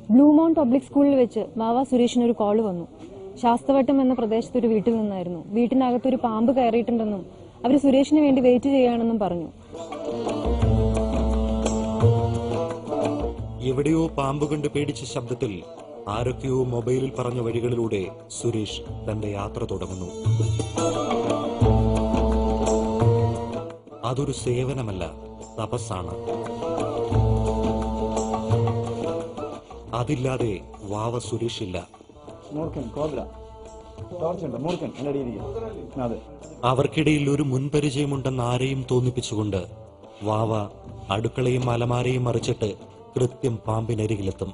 Blue mount public സ്കൂളിൽ വെച്ച് വാവ സുരേഷിന് ഒരു കോള് വന്നു. ശാസ്തവട്ടം എന്ന പ്രദേശത്ത് ഒരു വീട്ടിൽ നിന്നായിരുന്നു. വീട്ടിനകത്തൊരു പാമ്പ് കയറിയിട്ടുണ്ടെന്നും അവർ സുരേഷിന് വേണ്ടി വെയിറ്റ് ചെയ്യുകയാണെന്നും പറഞ്ഞു. എവിടെയോ പാമ്പ് കണ്ട് പേടിച്ച ശബ്ദത്തിൽ ആരൊക്കെയോ മൊബൈലിൽ പറഞ്ഞ വഴികളിലൂടെ സുരേഷ് തന്റെ യാത്ര തുടങ്ങുന്നു. അതൊരു സേവനമല്ല, തപസ്സാണ്. അതില്ലാതെ വാവ സുരേഷില്ല. അവർക്കിടയിൽ ഒരു മുൻപരിചയമുണ്ടെന്ന് ആരെയും തോന്നിപ്പിച്ചുകൊണ്ട് വാവ അടുക്കളയും അലമാരയും മറിച്ചിട്ട് കൃത്യം പാമ്പിനരികിലെത്തും.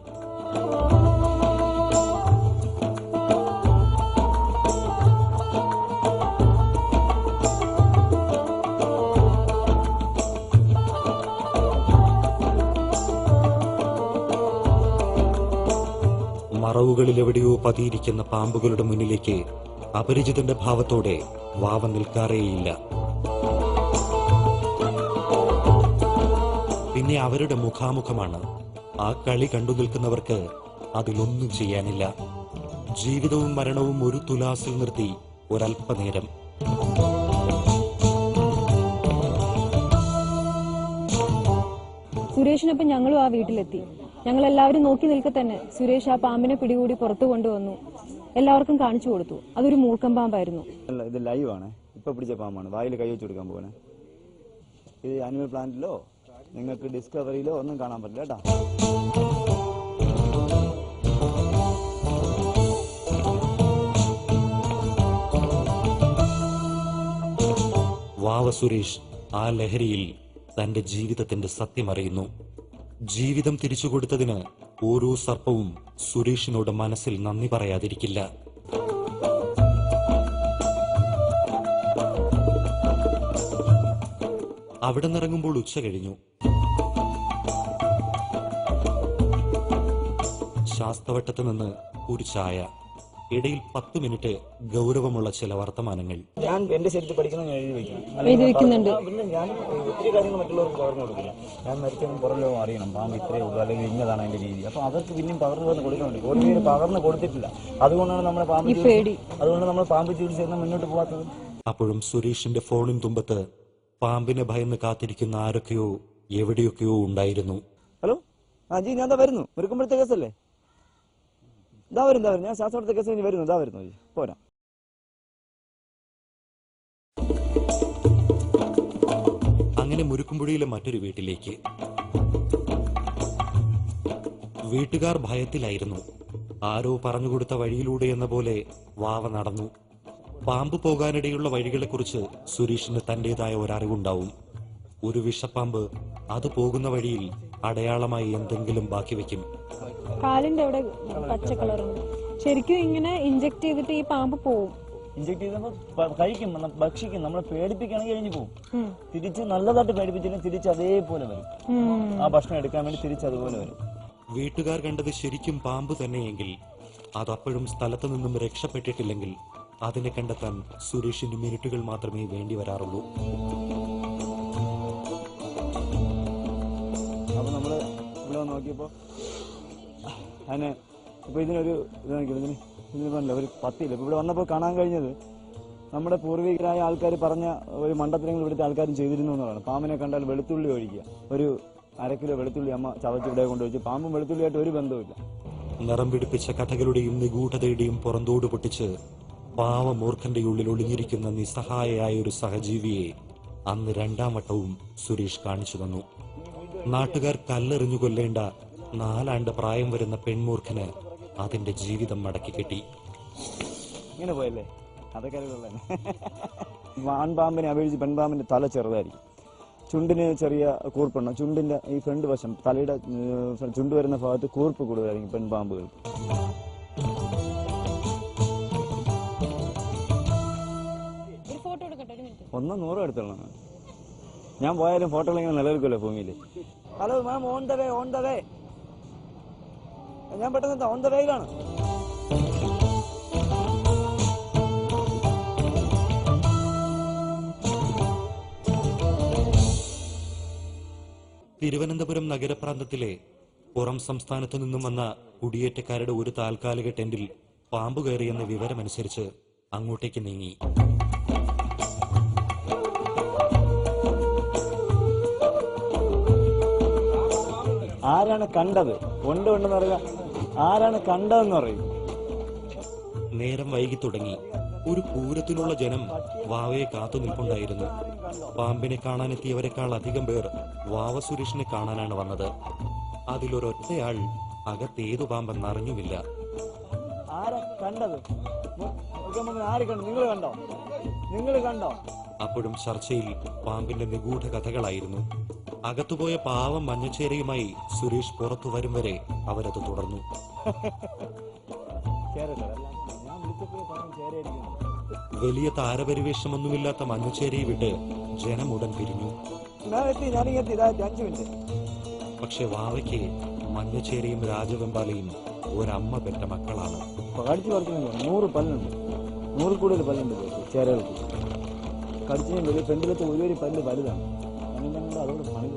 മറവുകളിൽ എവിടെയോ പതിയിരിക്കുന്ന പാമ്പുകളുടെ മുന്നിലേക്ക് അപരിചിതന്റെ ഭാവത്തോടെ വാവ നിൽക്കാറേയില്ല. പിന്നെ അവരുടെ മുഖാമുഖമാണ്. ആ കളി കണ്ടു നിൽക്കുന്നവർക്ക് അതിലൊന്നും ചെയ്യാനില്ല. ജീവിതവും മരണവും ഒരു തുലാസിൽ നിർത്തി ഒരൽപ്പനേരം. സുരേഷിനൊപ്പം ഞങ്ങളും ആ വീട്ടിലെത്തി. ഞങ്ങൾ എല്ലാവരും നോക്കി നിൽക്കെ തന്നെ സുരേഷ് ആ പാമ്പിനെ പിടികൂടി പുറത്തു കൊണ്ടുവന്നു. എല്ലാവർക്കും കാണിച്ചു കൊടുത്തു. അതൊരു മൂർക്കം പാമ്പായിരുന്നു. ഇത് ലൈവ് ആണ്, ഇപ്പൊ പിടിച്ച പാമ്പാണ്. വായിൽ കൈ വെച്ച് കൊടുക്കാൻ പോകണേ. ഇത് ആനിമൽ പ്ലാന്റിലോ നിങ്ങൾക്ക് ഡിസ്കവറിയിലോ ഒന്നും കാണാൻ പറ്റില്ല കേട്ടോ. വാവ സുരേഷ് ആ ലഹരിയിൽ തന്റെ ജീവിതത്തിന്റെ സത്യമറിയുന്നു. ജീവിതം തിരിച്ചു കൊടുത്തതിന് ഓരോ സർപ്പവും സുരേഷിനോട് മനസ്സിൽ നന്ദി പറയാതിരിക്കില്ല. അവിടെ നിറങ്ങുമ്പോൾ ഉച്ച കഴിഞ്ഞു. ശാസ്തവട്ടത്ത് നിന്ന് ഒരു ചായ, ഇടയിൽ 10 മിനിറ്റ് ഗൗരവമുള്ള ചില വർത്തമാനങ്ങൾ. ഞാൻ എന്റെ ശരീരത്തിൽ പഠിക്കുന്ന എഴുതി വെക്കുന്നുണ്ട്. പിന്നെ ഞാൻ ഒത്തിരി കാര്യങ്ങൾ മറ്റുള്ളവർക്ക് പകർന്നു കൊടുക്കില്ല. ഞാൻ മരിച്ചതും പുറം ലോകം അറിയണം, പാമ്പ് ഇത്രയേ ഉള്ളൂ അല്ലെങ്കിൽ ഇന്നതാണ് അതിന്റെ രീതി. അപ്പൊ അവർക്ക് പിന്നെയും പകർന്നു കൊടുക്കുന്നുണ്ട്. ഒരു പേര് പകർന്നു കൊടുത്തിട്ടില്ല. അതുകൊണ്ടാണ് നമ്മൾ പാമ്പ് ചികിത്സ മുന്നോട്ട് പോകാത്തത്. അപ്പോഴും സുരേഷിന്റെ ഫോണിൻ തുമ്പത്ത് പാമ്പിനെ ഭയന്ന് കാത്തിരിക്കുന്ന ആരൊക്കെയോ എവിടെയൊക്കെയോ ഉണ്ടായിരുന്നു. ഹലോ, അജി, ഞാൻ വരുന്നു. ഒരുക്കുമ്പോഴത്തെ കേസല്ലേ? ഇതാ വരും. ഞാൻ ശാസ്ത്രത്തെ കേസ് കഴിഞ്ഞ് വരുന്നു. ഇതാ വരുന്നു. പോരാ. അങ്ങനെ മുരുക്കുംപുഴയിലെ മറ്റൊരു വീട്ടിലേക്ക്. വീട്ടുകാർ ഭയത്തിലായിരുന്നു. ആരോ പറഞ്ഞുകൊടുത്ത വഴിയിലൂടെ എന്ന പോലെ വാവ നടന്നു. പാമ്പ് പോകാനിടയുള്ള വഴികളെക്കുറിച്ച് സുരേഷിന് തന്റേതായ ഒരറിവുണ്ടാവും. ഒരു വിഷപ്പാമ്പ് അത് പോകുന്ന വഴിയിൽ അടയാളമായി എന്തെങ്കിലും ബാക്കി വെക്കും. കാലിന്റെ അവിടെ പച്ച കളറുണ്ട്. ശരിക്കും ഇങ്ങനെ ഇഞ്ചക്ട് ചെയ്തിട്ട് ഈ പാമ്പ് പോവും. ഇഞ്ചക്ട് ചെയ്തപ്പോ കഴിക്കും, ഭക്ഷിക്കും. നമ്മളെ പേടിപ്പിക്കുകയാണെങ്കിൽ കഴിഞ്ഞു പോകും. തിരിച്ച് നല്ലതായിട്ട് പേടിപ്പിച്ചില്ലെങ്കിൽ തിരിച്ച് അതേപോലെ വരും. ആ ഭക്ഷണം എടുക്കാൻ വേണ്ടി തിരിച്ച് അതുപോലെ വരും. വീട്ടുകാർ കണ്ടത് ശരിക്കും പാമ്പ് തന്നെയെങ്കിൽ, അതപ്പോഴും സ്ഥലത്തു നിന്നും രക്ഷപ്പെട്ടിട്ടില്ലെങ്കിൽ അതിനെ കണ്ടെത്താൻ സുരേഷിന് മിനിറ്റുകൾ മാത്രമേ വേണ്ടി വരാറുള്ളൂ. അപ്പൊ നമ്മള് ഇവിടെ നോക്കിയപ്പോ അതിന് ഇപ്പൊ ഇതിനൊരു ഇതിന് പറഞ്ഞില്ല, ഒരു പത്തിയില്ല. ഇപ്പൊ ഇവിടെ വന്നപ്പോൾ കാണാൻ കഴിഞ്ഞത് നമ്മുടെ പൂർവികരായ ആൾക്കാർ പറഞ്ഞ ഒരു മണ്ടത്തരങ്ങൾ ഇവിടുത്തെ ആൾക്കാരും ചെയ്തിരുന്നു എന്നുള്ളതാണ്. പാമ്പിനെ കണ്ടാൽ വെളുത്തുള്ളി ഒഴിക്കുക. ഒരു 1/2 കിലോ വെളുത്തുള്ളി അമ്മ ചവച്ച് ഇവിടെ കൊണ്ടുവച്ച്. പാമ്പും വെളുത്തുള്ളിയായിട്ട് ഒരു ബന്ധവുമില്ല. നിറം പിടിപ്പിച്ച കഥകളുടെയും നിഗൂഢതയുടെയും പുറന്തോട് പൊട്ടിച്ച് പാവമൂർഖന്റെ ഉള്ളിൽ ഒളിഞ്ഞിരിക്കുന്ന നിസ്സഹായയായ ഒരു സഹജീവിയെ അന്ന് 2ാം വട്ടവും സുരേഷ് കാണിച്ചു തന്നു. നാട്ടുകാർ കല്ലെറിഞ്ഞു കൊല്ലേണ്ട 4 ആണ്ട് പ്രായം വരുന്ന പെൺമൂർഖന് അതിന്റെ ജീവിതം മടക്കി കെട്ടി. ഇങ്ങനെ പോയല്ലേ, അതൊക്കെ ആൺപാമ്പിനെ അപേക്ഷിച്ച് പെൺപാമ്പിന്റെ തല ചെറുതായിരിക്കും. ചുണ്ടിന് ചെറിയ കൂർപ്പുണ്ട്. ചുണ്ടിന്റെ ഈ ഫ്രണ്ട് വശം, തലയുടെ ചുണ്ട് വരുന്ന ഭാഗത്ത് കൂർപ്പ് കൂടുതലായിരിക്കും പെൺപാമ്പുകൾ. ഒന്നോ 100 എടുത്തോളാം. ഞാൻ പോയാലും ഫോട്ടോകൾ ഇങ്ങനെ നിലനിൽക്കുമല്ലോ ഭൂമിയിൽ. Hello ma'am, on the way. ഞാൻ പെട്ടെന്ന് ഓൺ ദ വേയിലാണ്. തിരുവനന്തപുരം നഗരപ്രാന്തത്തിലെ പുറം സംസ്ഥാനത്തു നിന്നും വന്ന കുടിയേറ്റക്കാരുടെ ഒരു താൽക്കാലിക ടെന്റിൽ പാമ്പ് കയറിയെന്ന വിവരമനുസരിച്ച് അങ്ങോട്ടേക്ക് നീങ്ങി. ആരാണ് കണ്ടത്? ഉണ്ടെന്ന് പറയാ, ആരാണ് കണ്ടതെന്ന് പറയും. നേരം വൈകി തുടങ്ങി. ഒരു പൂരത്തിനുള്ള ജനം വാവയെ കാത്തു നിൽപ്പുണ്ടായിരുന്നു. പാമ്പിനെ കാണാനെത്തിയവരെക്കാൾ അധികം പേർ വാവ സുരേഷിനെ കാണാനാണ് വന്നത്. അതിലൊരൊറ്റയാൾ അകത്തേതു പാമ്പെന്നറിഞ്ഞുമില്ല. ആരാ കണ്ടത്? ആര് കണ്ടു? നിങ്ങൾ കണ്ടോ? നിങ്ങൾ കണ്ടോ? അപ്പോഴും ചർച്ചയിൽ പാമ്പിന്റെ നിഗൂഢ കഥകളായിരുന്നു. അകത്തുപോയ പാവം മഞ്ഞച്ചേരയുമായി സുരേഷ് പുറത്തു വരും വരെ അവരത് തുടർന്നു. വലിയ താരപരിവേഷമൊന്നുമില്ലാത്ത മഞ്ഞച്ചേരയെ വിട്ട് ജനം ഉടൻ പിരിഞ്ഞു. പക്ഷെ വാവയ്ക്ക് മഞ്ഞച്ചേരയും രാജവെമ്പാലയും ഒരമ്മ പെറ്റ മക്കളാണ്. 100 പല്ലുണ്ട്, 100 കൂടുതൽ പല്ലുണ്ട് ചേരകൾക്ക്. കടിച്ചു ഫ്രണ്ടിലത്തെ ഒരു പല്ല് വലുതാണ്. അതുകൊണ്ട് പണി